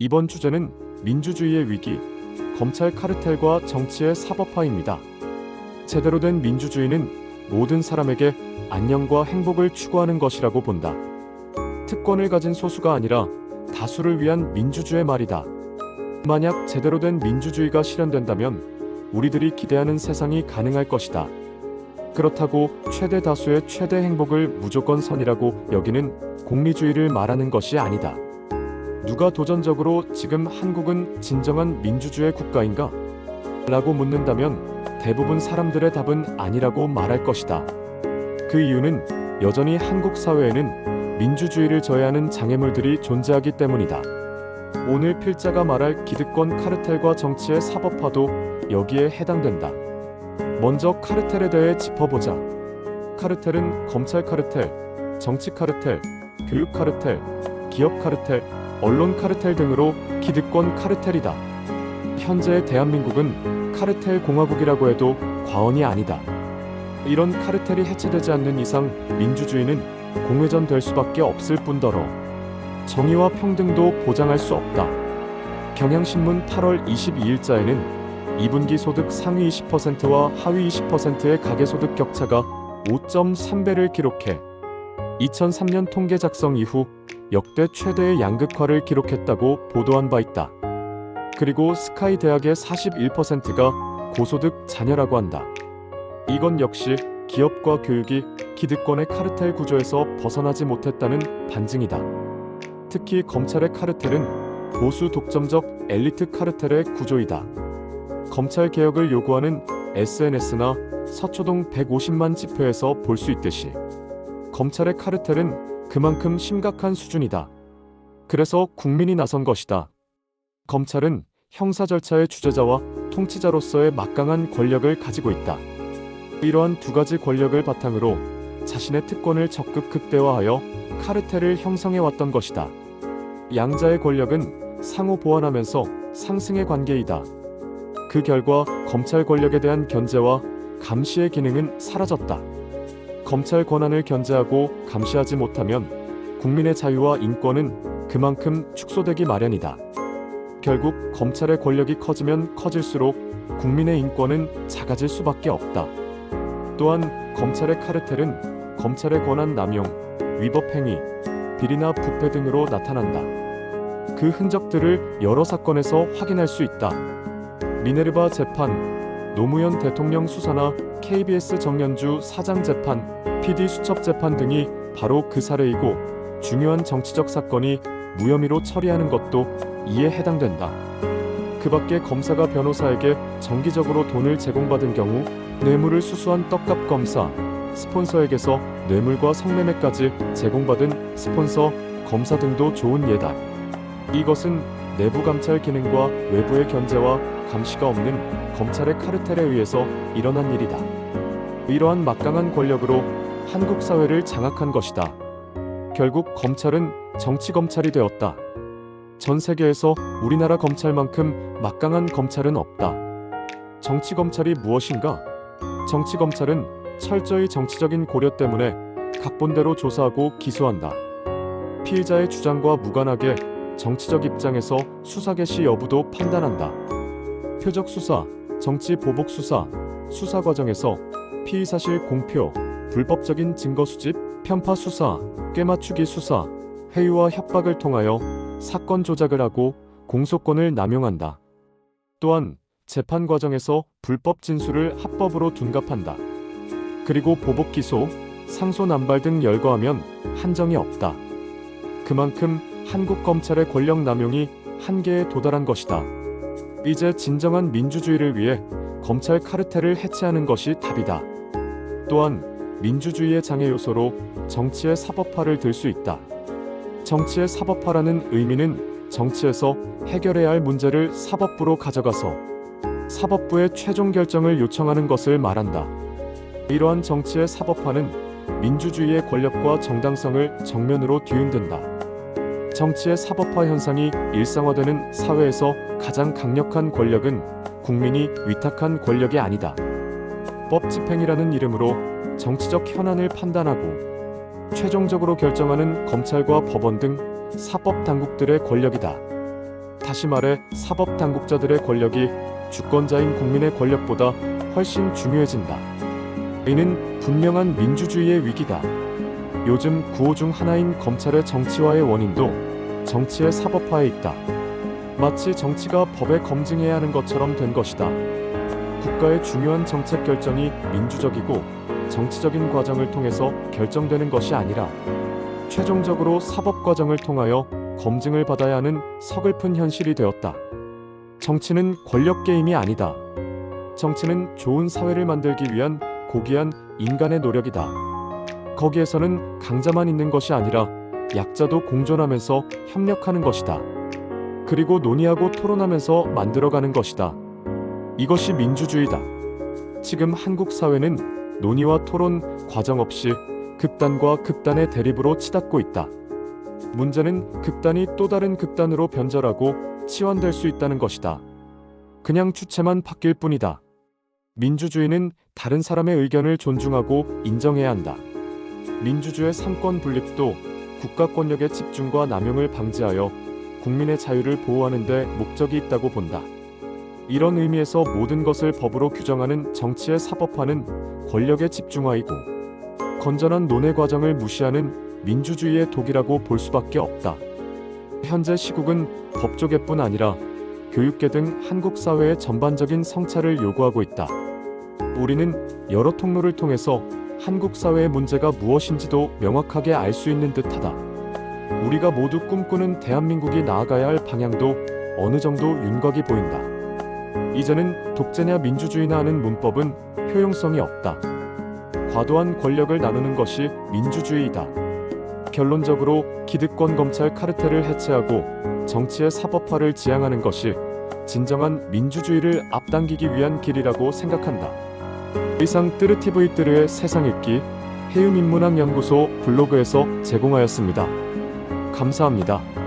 이번 주제는 민주주의의 위기, 검찰 카르텔과 정치의 사법화입니다. 제대로 된 민주주의는 모든 사람에게 안녕과 행복을 추구하는 것이라고 본다. 특권을 가진 소수가 아니라 다수를 위한 민주주의 말이다. 만약 제대로 된 민주주의가 실현된다면 우리들이 기대하는 세상이 가능할 것이다. 그렇다고 최대 다수의 최대 행복을 무조건 선이라고 여기는 공리주의를 말하는 것이 아니다. 누가 도전적으로 지금 한국은 진정한 민주주의 국가인가? 라고 묻는다면 대부분 사람들의 답은 아니라고 말할 것이다. 그 이유는 여전히 한국 사회에는 민주주의를 저해하는 장애물들이 존재하기 때문이다. 오늘 필자가 말할 기득권 카르텔과 정치의 사법화도 여기에 해당된다. 먼저 카르텔에 대해 짚어보자. 카르텔은 검찰 카르텔, 정치 카르텔, 교육 카르텔, 기업 카르텔, 언론 카르텔 등으로 기득권 카르텔이다. 현재의 대한민국은 카르텔 공화국이라고 해도 과언이 아니다. 이런 카르텔이 해체되지 않는 이상 민주주의는 공회전될 수밖에 없을 뿐더러 정의와 평등도 보장할 수 없다. 경향신문 8월 22일자에는 2분기 소득 상위 20%와 하위 20%의 가계소득 격차가 5.3배를 기록해 2003년 통계 작성 이후 역대 최대의 양극화를 기록했다고 보도한 바 있다. 그리고 스카이 대학의 41%가 고소득 자녀라고 한다. 이건 역시 기업과 교육이 기득권의 카르텔 구조에서 벗어나지 못했다는 반증이다. 특히 검찰의 카르텔은 보수 독점적 엘리트 카르텔의 구조이다. 검찰 개혁을 요구하는 SNS나 서초동 150만 집회에서 볼 수 있듯이 검찰의 카르텔은 그만큼 심각한 수준이다. 그래서 국민이 나선 것이다. 검찰은 형사 절차의 주재자와 통치자로서의 막강한 권력을 가지고 있다. 이러한 두 가지 권력을 바탕으로 자신의 특권을 적극 극대화하여 카르텔을 형성해왔던 것이다. 양자의 권력은 상호 보완하면서 상승의 관계이다. 그 결과 검찰 권력에 대한 견제와 감시의 기능은 사라졌다. 검찰 권한을 견제하고 감시하지 못하면 국민의 자유와 인권은 그만큼 축소되기 마련이다. 결국 검찰의 권력이 커지면 커질수록 국민의 인권은 작아질 수밖에 없다. 또한 검찰의 카르텔은 검찰의 권한 남용, 위법 행위, 비리나 부패 등으로 나타난다. 그 흔적들을 여러 사건에서 확인할 수 있다. 미네르바 재판, 노무현 대통령 수사나 KBS 정연주 사장 재판, PD 수첩 재판 등이 바로 그 사례이고 중요한 정치적 사건이 무혐의로 처리하는 것도 이에 해당된다. 그 밖에 검사가 변호사에게 정기적으로 돈을 제공받은 경우 뇌물을 수수한 떡값 검사, 스폰서에게서 뇌물과 성매매까지 제공받은 스폰서, 검사 등도 좋은 예다. 이것은 내부 감찰 기능과 외부의 견제와 감시가 없는 검찰의 카르텔에 의해서 일어난 일이다. 이러한 막강한 권력으로 한국 사회를 장악한 것이다. 결국 검찰은 정치검찰이 되었다. 전 세계에서 우리나라 검찰만큼 막강한 검찰은 없다. 정치검찰이 무엇인가? 정치검찰은 철저히 정치적인 고려 때문에 각본대로 조사하고 기소한다. 피의자의 주장과 무관하게 정치적 입장에서 수사 개시 여부도 판단한다. 표적 수사, 정치 보복 수사, 수사 과정에서 피의사실 공표, 불법적인 증거 수집, 편파 수사, 꿰맞추기 수사, 회유와 협박을 통하여 사건 조작을 하고 공소권을 남용한다. 또한 재판 과정에서 불법 진술을 합법으로 둔갑한다. 그리고 보복 기소, 상소 남발 등 열거하면 한정이 없다. 그만큼 한국 검찰의 권력 남용이 한계에 도달한 것이다. 이제 진정한 민주주의를 위해 검찰 카르텔을 해체하는 것이 답이다. 또한 민주주의의 장애 요소로 정치의 사법화를 들 수 있다. 정치의 사법화라는 의미는 정치에서 해결해야 할 문제를 사법부로 가져가서 사법부의 최종 결정을 요청하는 것을 말한다. 이러한 정치의 사법화는 민주주의의 권력과 정당성을 정면으로 뒤흔든다. 정치의 사법화 현상이 일상화되는 사회에서 가장 강력한 권력은 국민이 위탁한 권력이 아니다. 법 집행이라는 이름으로 정치적 현안을 판단하고 최종적으로 결정하는 검찰과 법원 등 사법 당국들의 권력이다. 다시 말해 사법 당국자들의 권력이 주권자인 국민의 권력보다 훨씬 중요해진다. 이는 분명한 민주주의의 위기다. 요즘 구호 중 하나인 검찰의 정치화의 원인도 정치의 사법화에 있다. 마치 정치가 법에 검증해야 하는 것처럼 된 것이다. 국가의 중요한 정책 결정이 민주적이고 정치적인 과정을 통해서 결정되는 것이 아니라 최종적으로 사법 과정을 통하여 검증을 받아야 하는 서글픈 현실이 되었다. 정치는 권력 게임이 아니다. 정치는 좋은 사회를 만들기 위한 고귀한 인간의 노력이다. 거기에서는 강자만 있는 것이 아니라 약자도 공존하면서 협력하는 것이다. 그리고 논의하고 토론하면서 만들어가는 것이다. 이것이 민주주의다. 지금 한국 사회는 논의와 토론 과정 없이 극단과 극단의 대립으로 치닫고 있다. 문제는 극단이 또 다른 극단으로 변절하고 치환될 수 있다는 것이다. 그냥 주체만 바뀔 뿐이다. 민주주의는 다른 사람의 의견을 존중하고 인정해야 한다. 민주주의의 삼권 분립도 국가 권력의 집중과 남용을 방지하여 국민의 자유를 보호하는 데 목적이 있다고 본다. 이런 의미에서 모든 것을 법으로 규정하는 정치의 사법화는 권력의 집중화이고 건전한 논의 과정을 무시하는 민주주의의 독이라고 볼 수밖에 없다. 현재 시국은 법조계뿐 아니라 교육계 등 한국 사회의 전반적인 성찰을 요구하고 있다. 우리는 여러 통로를 통해서 한국 사회의 문제가 무엇인지도 명확하게 알 수 있는 듯하다. 우리가 모두 꿈꾸는 대한민국이 나아가야 할 방향도 어느 정도 윤곽이 보인다. 이제는 독재냐 민주주의나 하는 문법은 효용성이 없다. 과도한 권력을 나누는 것이 민주주의이다. 결론적으로 기득권 검찰 카르텔을 해체하고 정치의 사법화를 지향하는 것이 진정한 민주주의를 앞당기기 위한 길이라고 생각한다. 이상 뜨르TV 뜨르의 세상 읽기 해유민문학연구소 블로그에서 제공하였습니다. 감사합니다.